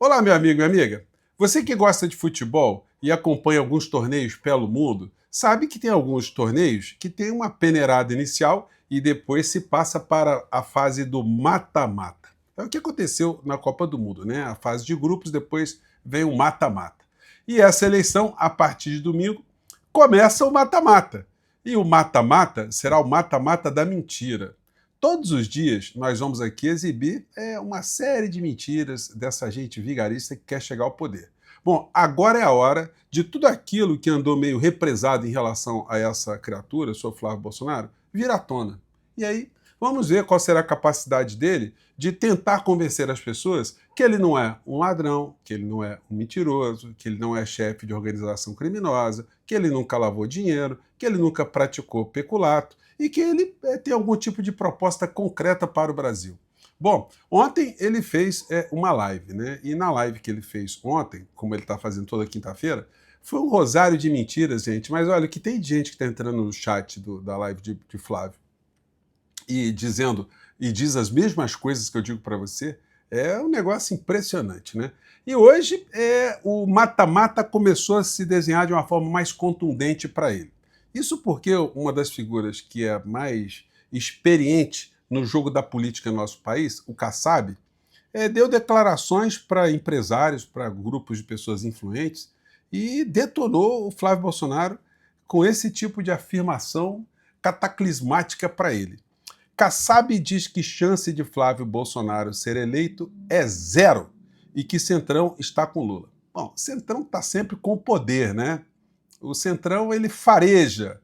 Olá, meu amigo e amiga. Você que gosta de futebol e acompanha alguns torneios pelo mundo, sabe que tem alguns torneios que tem uma peneirada inicial e depois se passa para a fase do mata-mata. É o que aconteceu na Copa do Mundo, né? A fase de grupos, depois vem o mata-mata. E essa eleição, a partir de domingo, começa o mata-mata. E o mata-mata será o mata-mata da mentira. Todos os dias nós vamos aqui exibir uma série de mentiras dessa gente vigarista que quer chegar ao poder. Bom, agora é a hora de tudo aquilo que andou meio represado em relação a essa criatura, o senhor Flávio Bolsonaro, vir à tona. E aí, vamos ver qual será a capacidade dele de tentar convencer as pessoas que ele não é um ladrão, que ele não é um mentiroso, que ele não é chefe de organização criminosa, que ele nunca lavou dinheiro, que ele nunca praticou peculato e que ele tem algum tipo de proposta concreta para o Brasil. Bom, ontem ele fez uma live, né? E na live que ele fez ontem, como ele está fazendo toda quinta-feira, foi um rosário de mentiras, gente. Mas olha, que tem gente que está entrando no chat da live de Flávio e diz as mesmas coisas que eu digo para você, é um negócio impressionante, né? E hoje o mata-mata começou a se desenhar de uma forma mais contundente para ele. Isso porque uma das figuras que é mais experiente no jogo da política no nosso país, o Kassab, deu declarações para empresários, para grupos de pessoas influentes e detonou o Flávio Bolsonaro com esse tipo de afirmação cataclismática para ele. Kassab diz que chance de Flávio Bolsonaro ser eleito é zero e que Centrão está com Lula. Bom, Centrão está sempre com o poder, né? O Centrão, ele fareja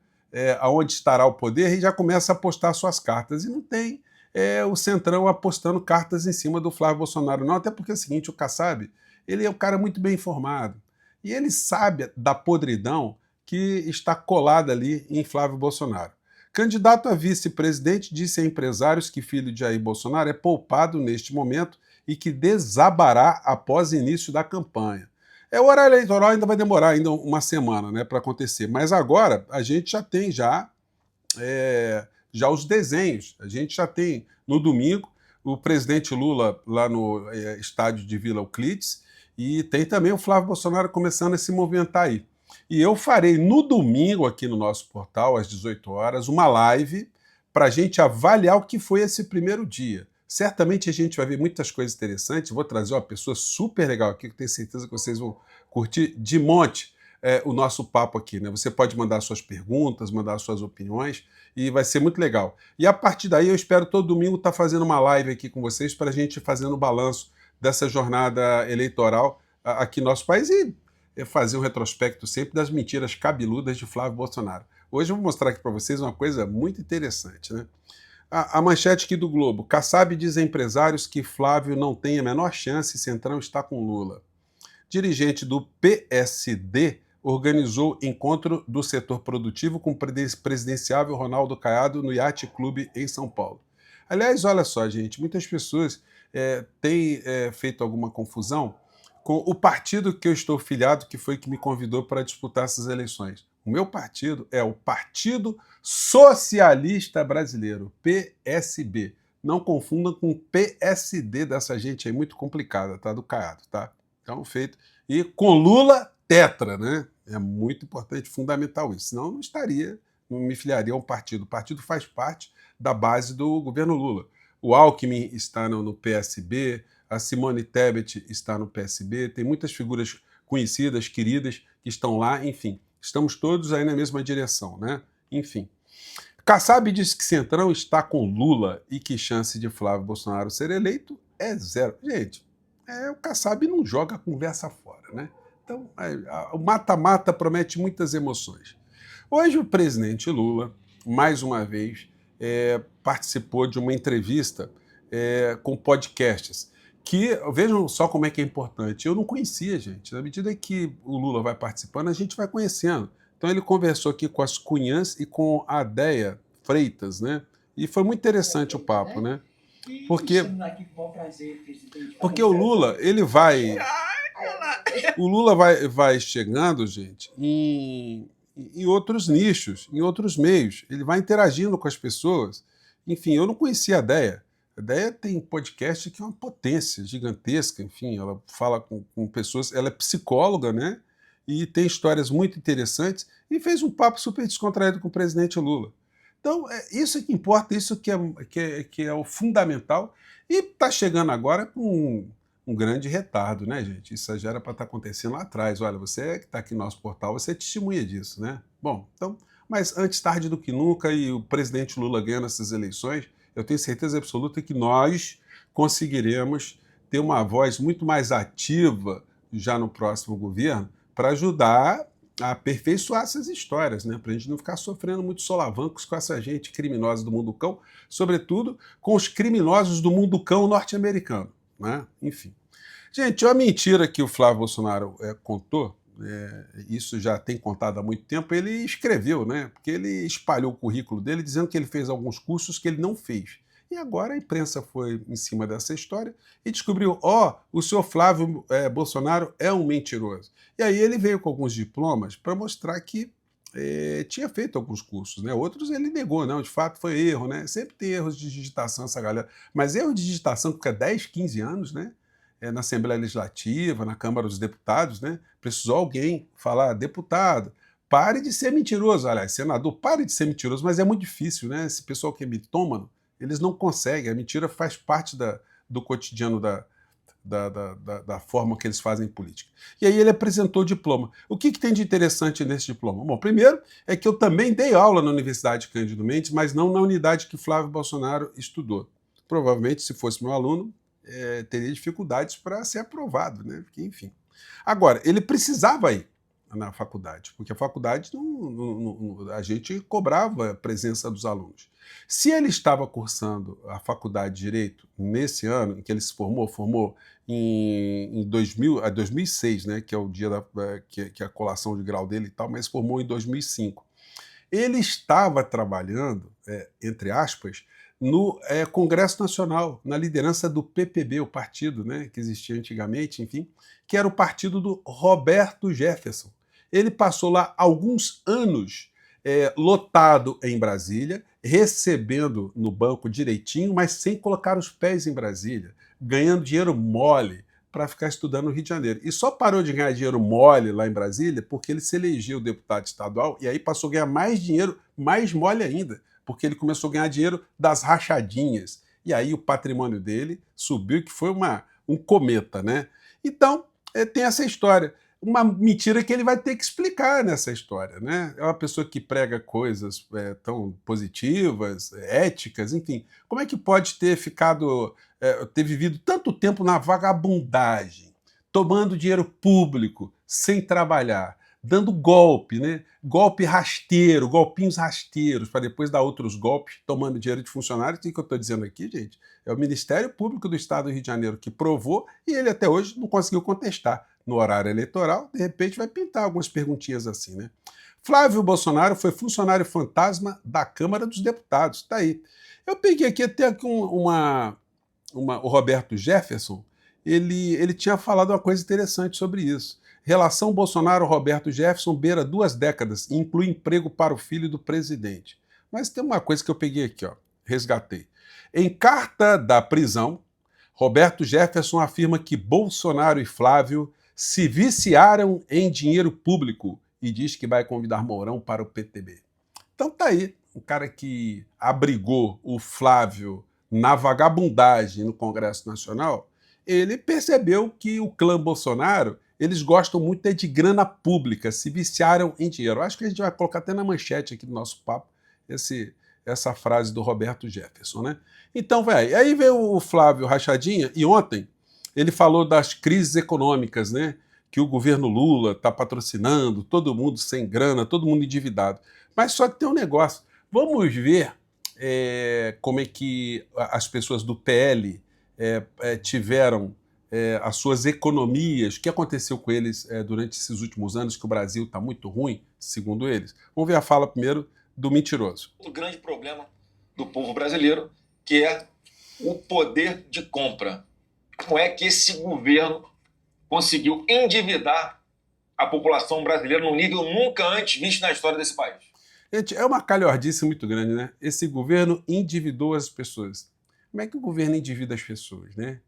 aonde estará o poder e já começa a apostar suas cartas. E não tem o Centrão apostando cartas em cima do Flávio Bolsonaro, não. Até porque é o seguinte, o Kassab, ele é um cara muito bem informado. E ele sabe da podridão que está colada ali em Flávio Bolsonaro. Candidato a vice-presidente disse a empresários que filho de Jair Bolsonaro é poupado neste momento e que desabará após início da campanha. O horário eleitoral ainda vai demorar ainda uma semana, né, para acontecer, mas agora a gente já tem já os desenhos. A gente já tem no domingo o presidente Lula lá no estádio de Vila Euclides e tem também o Flávio Bolsonaro começando a se movimentar aí. E eu farei no domingo aqui no nosso portal, às 18 horas, uma live para a gente avaliar o que foi esse primeiro dia. Certamente a gente vai ver muitas coisas interessantes. Vou trazer uma pessoa super legal aqui, que eu tenho certeza que vocês vão curtir de monte o nosso papo aqui, né? Você pode mandar suas perguntas, mandar suas opiniões, e vai ser muito legal. E a partir daí eu espero todo domingo estar fazendo uma live aqui com vocês para a gente fazendo o balanço dessa jornada eleitoral aqui no nosso país e fazer um retrospecto sempre das mentiras cabeludas de Flávio Bolsonaro. Hoje eu vou mostrar aqui para vocês uma coisa muito interessante, né? A manchete aqui do Globo. Kassab diz a empresários que Flávio não tem a menor chance e Centrão está com Lula. Dirigente do PSD organizou encontro do setor produtivo com o presidenciável Ronaldo Caiado no Yacht Clube em São Paulo. Aliás, olha só, gente, muitas pessoas têm feito alguma confusão com o partido que eu estou filiado, que foi que me convidou para disputar essas eleições. O meu partido é o Partido Socialista Brasileiro, PSB. Não confundam com o PSD dessa gente aí, muito complicada, tá? Do Caiado, tá? Então, feito. E com Lula, tetra, né? É muito importante, fundamental isso. Senão não me filiaria a um partido. O partido faz parte da base do governo Lula. O Alckmin está no PSB, a Simone Tebet está no PSB, tem muitas figuras conhecidas, queridas, que estão lá, enfim. Estamos todos aí na mesma direção, né? Enfim. Kassab disse que Centrão está com Lula e que chance de Flávio Bolsonaro ser eleito é zero. Gente, o Kassab não joga a conversa fora, né? Então, o mata-mata promete muitas emoções. Hoje o presidente Lula, mais uma vez, participou de uma entrevista com podcasts, que, vejam só como é que é importante, eu não conhecia, gente. Na medida que o Lula vai participando, a gente vai conhecendo. Então ele conversou aqui com as Cunhãs e com a Déia Freitas, né? E foi muito interessante o papo, né? Porque o Lula, ele vai... O Lula vai chegando, gente, em outros nichos, em outros meios. Ele vai interagindo com as pessoas. Enfim, eu não conhecia a Déia. A Déia tem podcast que é uma potência gigantesca, enfim, ela fala com pessoas, ela é psicóloga, né? E tem histórias muito interessantes e fez um papo super descontraído com o presidente Lula. Então, isso é que importa, isso que é o fundamental. E está chegando agora com um grande retardo, né, gente? Isso já era para estar acontecendo lá atrás. Olha, você que está aqui no nosso portal, você é testemunha disso, né? Bom, então, mas antes tarde do que nunca, e o presidente Lula ganhando essas eleições, eu tenho certeza absoluta que nós conseguiremos ter uma voz muito mais ativa já no próximo governo para ajudar a aperfeiçoar essas histórias, né? Para a gente não ficar sofrendo muitos solavancos com essa gente criminosa do mundo cão, sobretudo com os criminosos do mundo cão norte-americano, né? Enfim. Gente, uma mentira que o Flávio Bolsonaro contou, isso já tem contado há muito tempo, ele escreveu, né? Porque ele espalhou o currículo dele dizendo que ele fez alguns cursos que ele não fez. E agora a imprensa foi em cima dessa história e descobriu, o senhor Flávio Bolsonaro é um mentiroso. E aí ele veio com alguns diplomas para mostrar que tinha feito alguns cursos, né? Outros ele negou, não, de fato foi erro, né? Sempre tem erros de digitação essa galera. Mas erro de digitação que fica 10, 15 anos, né? Na Assembleia Legislativa, na Câmara dos Deputados, né? Precisou alguém falar, deputado, pare de ser mentiroso. Aliás, senador, pare de ser mentiroso, mas é muito difícil, né? Esse pessoal que é mitômano, eles não conseguem. A mentira faz parte do cotidiano da forma que eles fazem política. E aí ele apresentou o diploma. O que tem de interessante nesse diploma? Bom, primeiro é que eu também dei aula na Universidade Cândido Mendes, mas não na unidade que Flávio Bolsonaro estudou. Provavelmente, se fosse meu aluno, teria dificuldades para ser aprovado, né? Porque, enfim. Agora, ele precisava ir na faculdade, porque a faculdade a gente cobrava a presença dos alunos. Se ele estava cursando a faculdade de Direito nesse ano em que ele se formou em 2006, né, que é o dia que é a colação de grau dele e tal, mas formou em 2005. Ele estava trabalhando, entre aspas, no Congresso Nacional, na liderança do PPB, o partido, né, que existia antigamente, enfim, que era o partido do Roberto Jefferson. Ele passou lá alguns anos lotado em Brasília, recebendo no banco direitinho, mas sem colocar os pés em Brasília, ganhando dinheiro mole para ficar estudando no Rio de Janeiro. E só parou de ganhar dinheiro mole lá em Brasília porque ele se elegeu deputado estadual e aí passou a ganhar mais dinheiro, mais mole ainda, porque ele começou a ganhar dinheiro das rachadinhas. E aí o patrimônio dele subiu, que foi um cometa, né? Então, tem essa história. Uma mentira que ele vai ter que explicar nessa história, né? É uma pessoa que prega coisas tão positivas, éticas, enfim. Como é que pode ter ter vivido tanto tempo na vagabundagem, tomando dinheiro público, sem trabalhar, dando golpe, né? Golpe rasteiro, golpinhos rasteiros, para depois dar outros golpes, tomando dinheiro de funcionários. O que eu estou dizendo aqui, gente? É o Ministério Público do Estado do Rio de Janeiro que provou e ele até hoje não conseguiu contestar. No horário eleitoral, de repente vai pintar algumas perguntinhas assim, né? Flávio Bolsonaro foi funcionário fantasma da Câmara dos Deputados, tá aí. Eu peguei aqui até o Roberto Jefferson, ele tinha falado uma coisa interessante sobre isso. Relação Bolsonaro-Roberto Jefferson beira 2 décadas e inclui emprego para o filho do presidente. Mas tem uma coisa que eu peguei aqui, resgatei. Em carta da prisão, Roberto Jefferson afirma que Bolsonaro e Flávio se viciaram em dinheiro público e diz que vai convidar Mourão para o PTB. Então tá aí, um cara que abrigou o Flávio na vagabundagem no Congresso Nacional, ele percebeu que o clã Bolsonaro, eles gostam muito de grana pública, se viciaram em dinheiro. Acho que a gente vai colocar até na manchete aqui do nosso papo essa frase do Roberto Jefferson, né? Então, aí veio o Flávio Rachadinha e ontem ele falou das crises econômicas, né? Que o governo Lula está patrocinando, todo mundo sem grana, todo mundo endividado. Mas só que tem um negócio. Vamos ver como é que as pessoas do PL tiveram as suas economias, o que aconteceu com eles durante esses últimos anos, que o Brasil está muito ruim, segundo eles. Vamos ver a fala primeiro do mentiroso. O grande problema do povo brasileiro, que é o poder de compra. Como é que esse governo conseguiu endividar a população brasileira num nível nunca antes visto na história desse país? Gente, é uma calhordice muito grande, né? Esse governo endividou as pessoas. como é que o governo endivida as pessoas, né?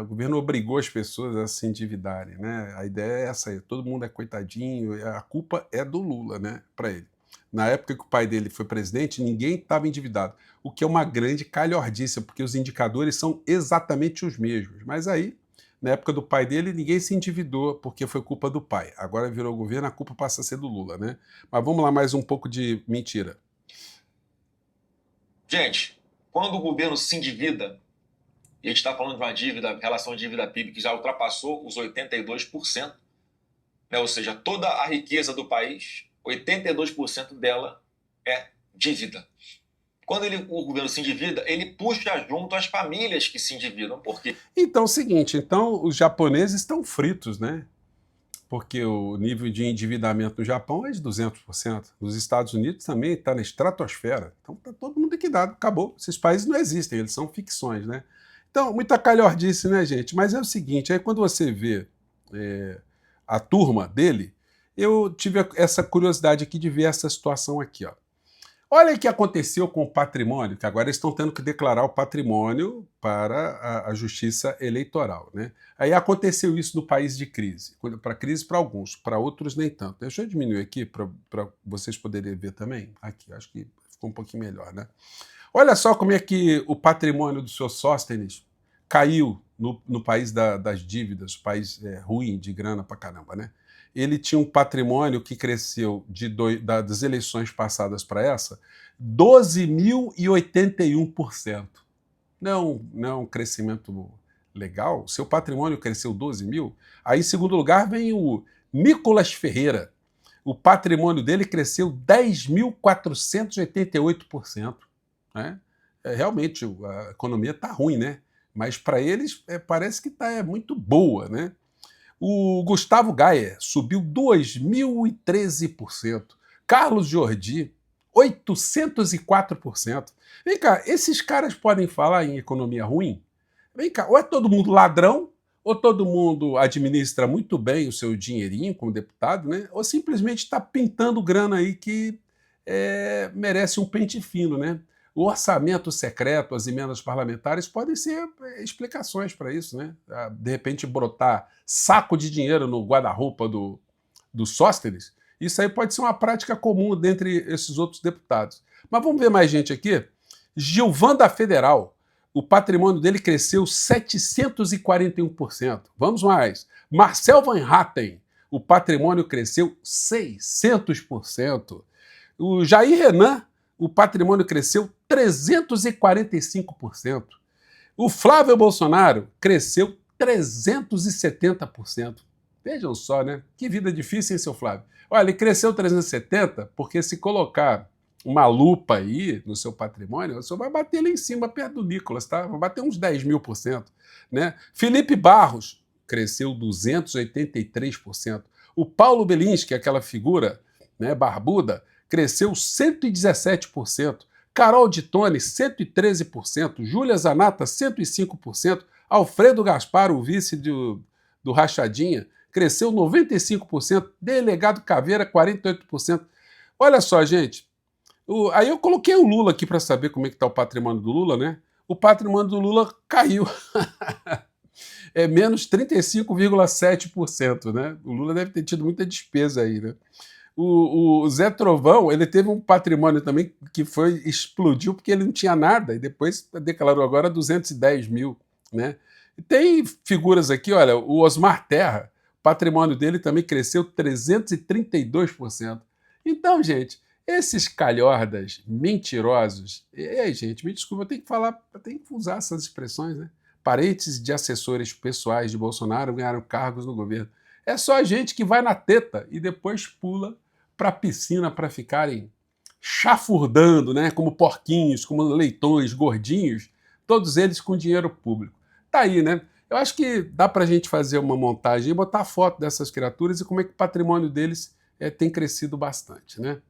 O governo obrigou as pessoas a se endividarem, né? A ideia é essa aí, todo mundo é coitadinho, a culpa é do Lula, né, para ele. Na época que o pai dele foi presidente, ninguém estava endividado, o que é uma grande calhordice, porque os indicadores são exatamente os mesmos. Mas aí, na época do pai dele, ninguém se endividou porque foi culpa do pai. Agora virou governo, a culpa passa a ser do Lula, né? Mas vamos lá, mais um pouco de mentira. Gente, quando o governo se endivida, e a gente está falando de uma dívida, relação dívida-PIB que já ultrapassou os 82%, né? Ou seja, toda a riqueza do país, 82% dela é dívida. Quando o governo se endivida, ele puxa junto as famílias que se endividam. Por quê? Então é o seguinte, então os japoneses estão fritos, né? Porque o nível de endividamento no Japão é de 200%. Nos Estados Unidos também está na estratosfera. Então está todo mundo liquidado, acabou. Esses países não existem, eles são ficções, né? Então, muita calhordice, né, gente? Mas é o seguinte, aí quando você vê a turma dele, eu tive essa curiosidade aqui de ver essa situação aqui, ó. Olha o que aconteceu com o patrimônio, que agora eles estão tendo que declarar o patrimônio para a justiça eleitoral, né? Aí aconteceu isso no país de crise. Para crise para alguns, para outros nem tanto. Deixa eu diminuir aqui para vocês poderem ver também. Aqui, acho que ficou um pouquinho melhor, né? Olha só como é que o patrimônio do seu Sóstenes caiu no país das dívidas, país ruim de grana pra caramba, né? Ele tinha um patrimônio que cresceu das eleições passadas para essa 12.081%. Não é um crescimento legal? Seu patrimônio cresceu 12 mil? Aí, em segundo lugar, vem o Nicolas Ferreira. O patrimônio dele cresceu 10.488%. Né? Realmente, a economia está ruim, né? Mas para eles parece que está muito boa, né? O Gustavo Gayer subiu 2.013%. Carlos Jordi, 804%. Vem cá, esses caras podem falar em economia ruim? Vem cá, ou é todo mundo ladrão, ou todo mundo administra muito bem o seu dinheirinho como deputado, né? Ou simplesmente está pintando grana aí que merece um pente fino, né? O orçamento secreto, as emendas parlamentares podem ser explicações para isso, né? De repente brotar saco de dinheiro no guarda-roupa do Sóstenes, isso aí pode ser uma prática comum dentre esses outros deputados. Mas vamos ver mais gente aqui. Gilvan da Federal, o patrimônio dele cresceu 741%. Vamos mais. Marcel Van Hatten, o patrimônio cresceu 600%. O Jair Renan, o patrimônio cresceu 345%. O Flávio Bolsonaro cresceu 370%. Vejam só, né? Que vida difícil, hein, seu Flávio? Olha, ele cresceu 370% porque se colocar uma lupa aí no seu patrimônio, você vai bater lá em cima, perto do Nicolas, tá? Vai bater uns 10.000%. Né? Felipe Barros cresceu 283%. O Paulo Belinski, aquela figura, né, barbuda, cresceu 117%. Carol Dittoni, 113%. Júlia Zanata, 105%. Alfredo Gaspar, o vice do Rachadinha, cresceu 95%. Delegado Caveira, 48%. Olha só, gente. Aí eu coloquei o Lula aqui para saber como é que está o patrimônio do Lula, né? O patrimônio do Lula caiu. É menos 35,7%, né? O Lula deve ter tido muita despesa aí, né? O Zé Trovão, ele teve um patrimônio também que explodiu porque ele não tinha nada e depois declarou agora 210 mil, né? E tem figuras aqui, olha, o Osmar Terra, o patrimônio dele também cresceu 332%. Então, gente, esses calhordas mentirosos, gente, me desculpa, eu tenho que usar essas expressões, né? Parentes de assessores pessoais de Bolsonaro ganharam cargos no governo. É só a gente que vai na teta e depois pula para a piscina para ficarem chafurdando, né? Como porquinhos, como leitões, gordinhos, todos eles com dinheiro público. Tá aí, né? Eu acho que dá para a gente fazer uma montagem e botar foto dessas criaturas e como é que o patrimônio deles tem crescido bastante, né?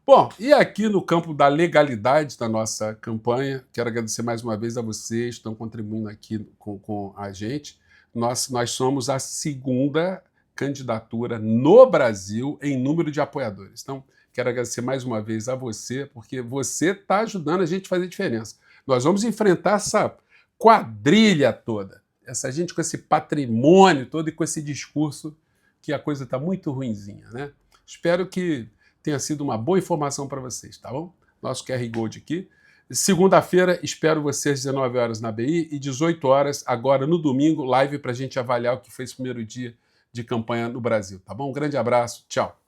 Bom, e aqui no campo da legalidade da nossa campanha, quero agradecer mais uma vez a vocês que estão contribuindo aqui com a gente. Nós somos a segunda candidatura no Brasil em número de apoiadores. Então, quero agradecer mais uma vez a você, porque você está ajudando a gente a fazer diferença. Nós vamos enfrentar essa quadrilha toda, essa gente com esse patrimônio todo e com esse discurso que a coisa está muito ruinzinha, né? Espero que tenha sido uma boa informação para vocês, tá bom? Nosso QR Code aqui. Segunda-feira, espero vocês às 19 horas na BI e 18 horas, agora no domingo, live para a gente avaliar o que foi esse primeiro dia de campanha no Brasil, tá bom? Um grande abraço, tchau.